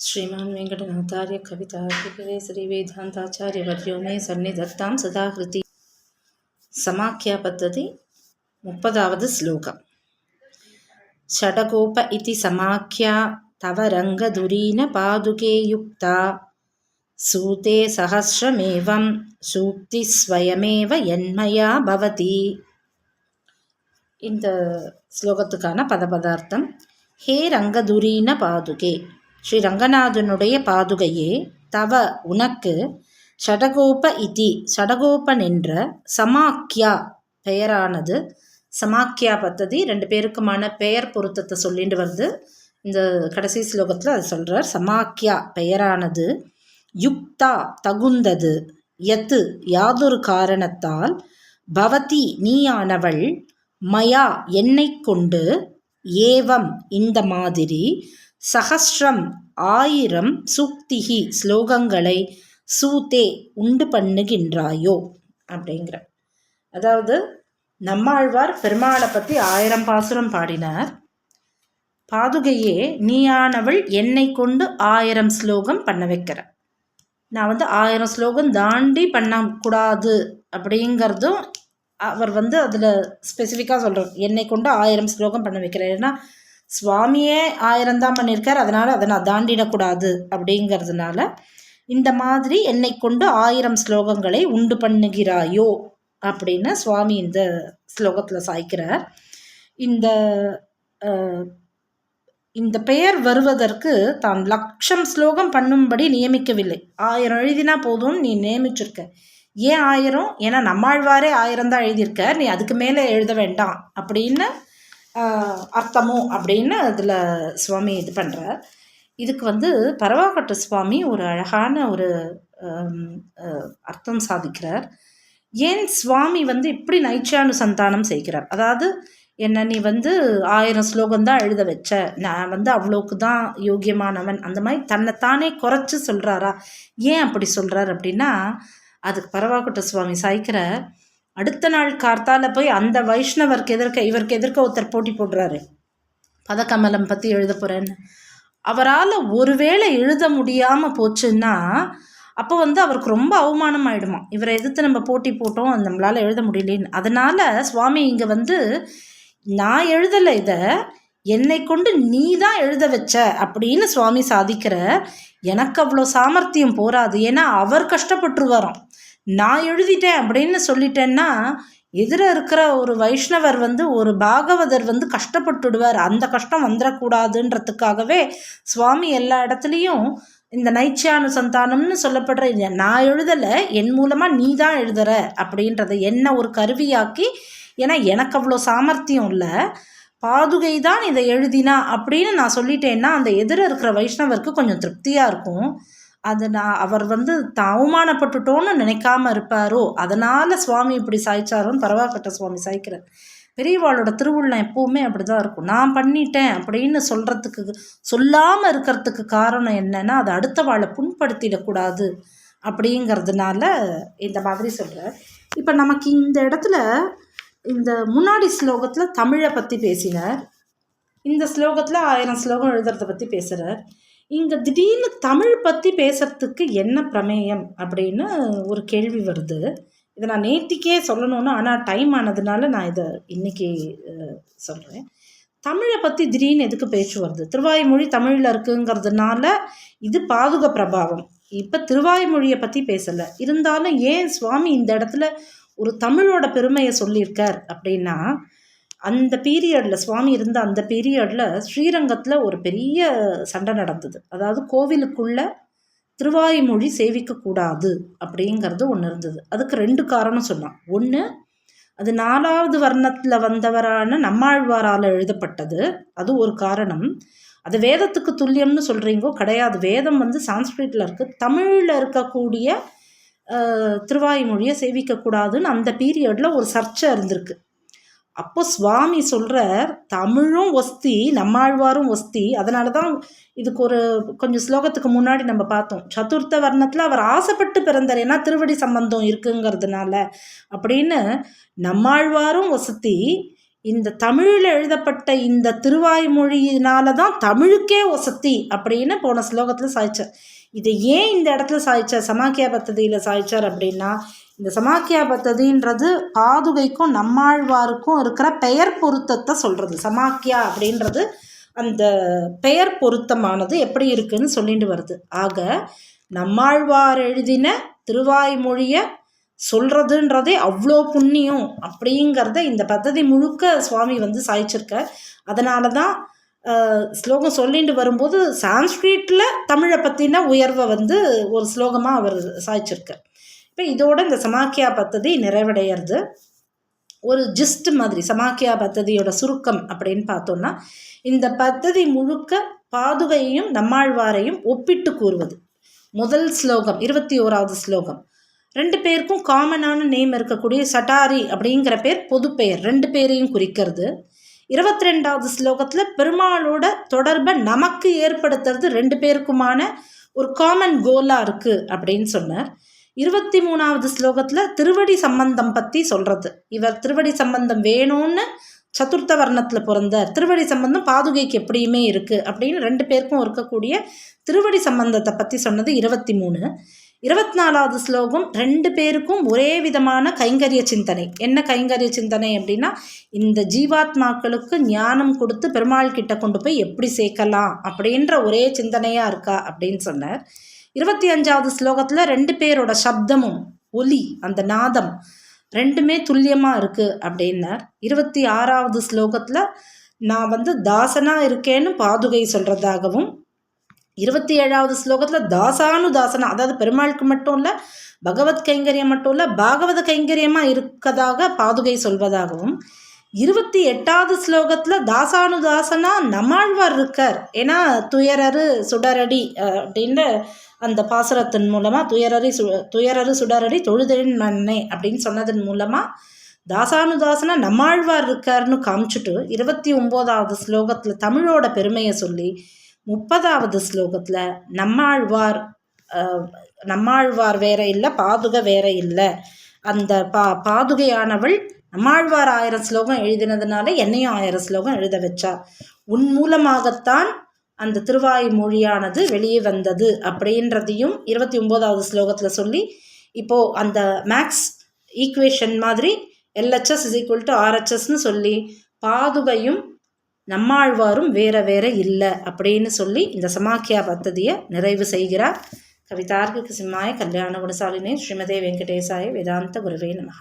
श्रीमान् वेङ्कटनाथार्य कवितार्किकेसरी वेदान्ताचार्यवर्यो मे सन्निधत्तां सदाकृति समाख्या पद्धति 30வது श्लोकम् षडकोप इति समाख्या तव रङ्गधुरीन पादुके युक्ता सूते सहस्रमेवं सूक्तिस्वयमेव यन्मया भवति. இந்த ஸ்லோகத்துக்கான பதபதார்த்தம். ஹே ரங்கதுரீன பாதுகே, ஸ்ரீ ரங்கநாதனுடைய பாதுகையே, தவ உனக்கு, ஷடகோப இதி ஷடகோபன் என்ற, சமாக்கியா பெயரானது. சமாக்கியா பத்ததி ரெண்டு பேருக்குமான பெயர் பொருத்தத்தை சொல்லிட்டு வருது. இந்த கடைசி ஸ்லோகத்தில் அது சொல்கிறார். சமாக்கியா பெயரானது, யுக்தா தகுந்தது, யத்து யாதொரு காரணத்தால், பவதி நீயானவள், மயா என்னை கொண்டு, ஏவம் இந்த மாதிரி, சஹஸ்ரம் 1000 சூக்திகி ஸ்லோகங்களை, சூதே உண்டு பண்ணுகின்றாயோ அப்படிங்கிற. அதாவது நம்மாழ்வார் பெருமாளை பற்றி 1000 பாசுரம் பாடினார். பாதுகையே நீயானவள் என்னை கொண்டு 1000 ஸ்லோகம் பண்ண வைக்கிற. நான் 1000 ஸ்லோகம் தாண்டி பண்ணக்கூடாது அப்படிங்கிறதும் அவர் அதில் ஸ்பெசிஃபிக்காக சொல்கிறார். என்னை கொண்டு 1000 ஸ்லோகம் பண்ண வைக்கிறார். ஏன்னா சுவாமியே 1000 தான் பண்ணியிருக்கார், அதனால் அதை நான் தாண்டிடக்கூடாது அப்படிங்கிறதுனால இந்த மாதிரி என்னை கொண்டு 1000 ஸ்லோகங்களை உண்டு பண்ணுகிறாயோ அப்படின்னு சுவாமி இந்த ஸ்லோகத்தில் சாய்க்கிறார். இந்த பெயர் வருவதற்கு தான் 1,00,000 ஸ்லோகம் பண்ணும்படி நியமிக்கவில்லை. 1000 எழுதினா போதும் நீ நியமிச்சிருக்க. ஏன் 1000? ஏன்னா நம்மாழ்வாரே 1000 தான் எழுதியிருக்கார், நீ அதுக்கு மேலே எழுத வேண்டாம் அப்படின்னு அர்த்தமோ அப்படின்னு அதில் சுவாமி இது பண்ணுறார். இதுக்கு பரவாக்கட்ட சுவாமி ஒரு அழகான ஒரு அர்த்தம் சாதிக்கிறார். ஏன் சுவாமி இப்படி நைச்சானுசந்தானம் செய்கிறார். அதாவது என்ன, நீ 1000 ஸ்லோகம்தான் எழுத வச்ச, நான் அவ்வளோக்கு தான் யோக்கியமானவன், அந்த மாதிரி தன்னைத்தானே குறைச்சி சொல்கிறாரா? ஏன் அப்படி சொல்கிறார் அப்படின்னா, அதுக்கு பரவாக்கட்ட சுவாமி சாய்க்கிற, அடுத்த நாள் கார்த்தால போய் அந்த வைஷ்ணவருக்கு இவருக்கு எதிர்க்க ஒருத்தர் போட்டி போடுறாரு, பதக்கமலம் பற்றி எழுத போகிறேன்னு. அவரால் ஒருவேளை எழுத முடியாமல் போச்சுன்னா அப்போ அவருக்கு ரொம்ப அவமானம் ஆகிடுமா. இவரை எதிர்த்து நம்ம போட்டி போட்டோம், நம்மளால் எழுத முடியலேன்னு. அதனால் சுவாமி இங்கே நான் எழுதலை, இதை என்னை கொண்டு நீ தான் எழுத வச்ச அப்படின்னு சுவாமி சாதிக்கிற. எனக்கு அவ்வளோ சாமர்த்தியம் போராது. ஏன்னா அவர் கஷ்டப்பட்டுருவாராம். நான் எழுதிட்டேன் அப்படின்னு சொல்லிட்டேன்னா எதிர இருக்கிற ஒரு வைஷ்ணவர் ஒரு பாகவதர் கஷ்டப்பட்டுடுவார். அந்த கஷ்டம் வந்துடக்கூடாதுன்றதுக்காகவே சுவாமி எல்லா இடத்துலையும் இந்த நைச்சானுசந்தானம்னு சொல்லப்படுற, நான் எழுதலை, என் மூலமாக நீ தான் எழுதுற அப்படின்றத என்ன ஒரு கருவியாக்கி, ஏன்னா எனக்கு அவ்வளோ சாமர்த்தியம் இல்லை, பாதுகை தான் இதை எழுதினா அப்படின்னு நான் சொல்லிட்டேன்னா அந்த எதிர இருக்கிற வைஷ்ணவருக்கு கொஞ்சம் திருப்தியாக இருக்கும். அது அவர் அவமானப்பட்டுட்டோன்னு நினைக்காம இருப்பாரோ, அதனால் சுவாமி இப்படி சாய்ச்சாரோன்னு பரவாக்கட்ட சுவாமி சாய்க்கிறார். பெரியவாளோட திருவுள்ளம் எப்போவுமே அப்படி தான் இருக்கும். நான் பண்ணிட்டேன் அப்படின்னு சொல்லாமல் இருக்கிறதுக்கு காரணம் என்னன்னா, அது அடுத்த வாழை புண்படுத்திடக்கூடாது அப்படிங்கிறதுனால இந்த மாதிரி சொல்கிறார். இப்போ நமக்கு இந்த இடத்துல இந்த முன்னாடி ஸ்லோகத்தில் தமிழை பற்றி பேசினார், இந்த ஸ்லோகத்தில் 1000 ஸ்லோகம் எழுதுறதை பற்றி பேசுகிறார். இங்கே திடீர்னு தமிழ் பற்றி பேசுறதுக்கு என்ன பிரமேயம் அப்படின்னு ஒரு கேள்வி வருது. இதை நான் நேத்திக்கே சொல்லணும்னு, ஆனால் டைம் ஆனதுனால நான் இதை இன்றைக்கி சொல்கிறேன். தமிழை பற்றி திடீர்னு எதுக்கு பேச்சு வருது? திருவாய்மொழி தமிழில் இருக்குங்கிறதுனால இது பாதுக பிரபாவம். இப்போ திருவாய்மொழியை பற்றி பேசலை, இருந்தாலும் ஏன் சுவாமி இந்த இடத்துல ஒரு தமிழோட பெருமையை சொல்லியிருக்கார் அப்படின்னா, அந்த பீரியடில் சுவாமி இருந்த அந்த பீரியடில் ஸ்ரீரங்கத்தில் ஒரு பெரிய சண்டை நடந்தது. அதாவது கோவிலுக்குள்ளே திருவாய்மொழி சேவிக்கக்கூடாது அப்படிங்கிறது ஒன்று இருந்தது. அதுக்கு 2 காரணம் சொன்னான். ஒன்று, அது 4வது வர்ணத்தில் வந்தவரான நம்மாழ்வாரால் எழுதப்பட்டது, அது ஒரு காரணம். அது வேதத்துக்கு துல்லியம்னு சொல்கிறீங்கோ, கிடையாது. வேதம் சான்ஸ்கிரிட்டில் இருக்குது, தமிழில் இருக்கக்கூடிய திருவாய்மொழியை சேவிக்கக்கூடாதுன்னு அந்த பீரியடில் ஒரு சர்ச்சை இருந்திருக்கு. அப்போ சுவாமி சொல்கிறார், தமிழும் ஒஸ்தி, நம்மாழ்வாரும் ஒஸ்தி. அதனால தான் இதுக்கு கொஞ்சம் ஸ்லோகத்துக்கு முன்னாடி நம்ம பார்த்தோம், சதுர்த்த வர்ணத்தில் அவர் ஆசைப்பட்டு பிறந்தார், ஏன்னா திருவடி சம்பந்தம் இருக்குங்கிறதுனால அப்படின்னு. நம்மாழ்வாரும் ஒஸ்தி, இந்த தமிழில் எழுதப்பட்ட இந்த திருவாய்மொழியினால தான் தமிழுக்கே ஒசத்தி அப்படின்னு போன ஸ்லோகத்தில் சாய்ச்சார். இதை ஏன் இந்த இடத்துல சாய்ச்சார், சமாக்கியா பத்ததியில் சாய்ச்சார் அப்படின்னா, இந்த சமாக்கியா பத்ததின்றது பாதுகைக்கும் நம்மாழ்வாருக்கும் இருக்கிற பெயர் பொருத்தத்தை சொல்கிறது. சமாக்கியா அப்படின்றது அந்த பெயர் பொருத்தமானது எப்படி இருக்குன்னு சொல்லிட்டு வருது. ஆக நம்மாழ்வார் எழுதின திருவாய்மொழியை சொல்கிறதுன்றதே அவ்வளோ புண்ணியம் அப்படிங்கிறத இந்த பத்ததி முழுக்க சுவாமி சாய்ச்சிருக்க. அதனால தான் ஸ்லோகம் சொல்லிட்டு வரும்போது சான்ஸ்கிரிட்டில் தமிழை பற்றின உயர்வை ஒரு ஸ்லோகமாக அவர் சாய்ச்சிருக்க. இப்போ இதோட இந்த சமாக்கியா பத்ததி நிறைவடைகிறது. ஒரு ஜிஸ்ட் மாதிரி சமாக்கியா பத்ததியோட சுருக்கம் அப்படின்னு பார்த்தோன்னா, இந்த பத்ததி முழுக்க பாதுகையையும் நம்மாழ்வாரையும் ஒப்பிட்டு கூறுவது. முதல் ஸ்லோகம் 21வது ஸ்லோகம் 2 பேருக்கும் காமனான நேம் இருக்கக்கூடிய சட்டாரி அப்படிங்கிற பேர் பொது பெயர், 2 பேரையும் குறிக்கிறது. 22வது ஸ்லோகத்தில் பெருமாளோட தொடர்பை நமக்கு ஏற்படுத்துறது 2 பேருக்குமான ஒரு காமன் கோலாக இருக்குது அப்படின்னு சொன்னார். 23வது ஸ்லோகத்தில் திருவடி சம்பந்தம் பற்றி சொல்கிறது. இவர் திருவடி சம்பந்தம் வேணும்னு சதுர்த்த வர்ணத்தில் பிறந்தார், திருவடி சம்பந்தம் பாதுகைக்கு எப்படியுமே இருக்குது அப்படின்னு 2 பேருக்கும் இருக்கக்கூடிய திருவடி சம்பந்தத்தை பற்றி சொன்னது 23. 24வது ஸ்லோகம் 2 பேருக்கும் ஒரே விதமான கைங்கரிய சிந்தனை. என்ன கைங்கரிய சிந்தனை அப்படின்னா, இந்த ஜீவாத்மாக்களுக்கு ஞானம் கொடுத்து பெருமாள் கிட்ட கொண்டு போய் எப்படி சேர்க்கலாம் அப்படின்ற ஒரே சிந்தனையாக இருக்கா அப்படின்னு சொன்னார். 25வது ஸ்லோகத்தில் 2 பேரோட சப்தமும் ஒலி, அந்த நாதம் 2மே துல்லியமாக இருக்குது அப்படின்னார். 26வது ஸ்லோகத்தில் நான் தாசனாக இருக்கேன்னு பாதுகை சொல்கிறதாகவும், 27வது ஸ்லோகத்தில் தாசானுதாசனா, அதாவது பெருமாளுக்கு மட்டும் இல்லை, பகவத் கைங்கரியம் மட்டும் இல்லை, பாகவத கைங்கரியமாக இருக்கதாக பாதுகை சொல்வதாகவும், 28வது ஸ்லோகத்தில் தாசானுதாசனா நம்மாழ்வார் இருக்கார். ஏன்னா துயரறு சுடரடி அப்படின்னு அந்த பாசுரத்தின் மூலமாக துயரறு சுடரடி தொழுதென் மண்ணே அப்படின்னு சொன்னதன் மூலமாக தாசானுதாசனா நம்மாழ்வார் இருக்கார்னு காமிச்சுட்டு 29வது ஸ்லோகத்தில் தமிழோட பெருமையை சொல்லி 30வது ஸ்லோகத்தில் நம்மாழ்வார் வேற இல்லை, பாதுகை வேற இல்லை, அந்த பாதுகையானவள் நம்மாழ்வார் 1000 ஸ்லோகம் எழுதினதுனால என்னையும் 1000 ஸ்லோகம் எழுத வச்சா, உன் மூலமாகத்தான் அந்த திருவாய்மொழியானது வெளியே வந்தது அப்படின்றதையும் 29வது ஸ்லோகத்தில் சொல்லி, இப்போது அந்த மேக்ஸ் ஈக்குவேஷன் மாதிரி LHS = RHSன்னு சொல்லி பாதுகையும் நம்மாழ்வாரும் வேற வேற இல்லை அப்படின்னு சொல்லி இந்த சமாக்கியா பத்ததியை நிறைவு செய்கிறார். கவிதார்க்கிக சிம்மாய கல்யாண குணசாலினே ஸ்ரீமதே வெங்கடேசாய வேதாந்த குருவே நமஹ.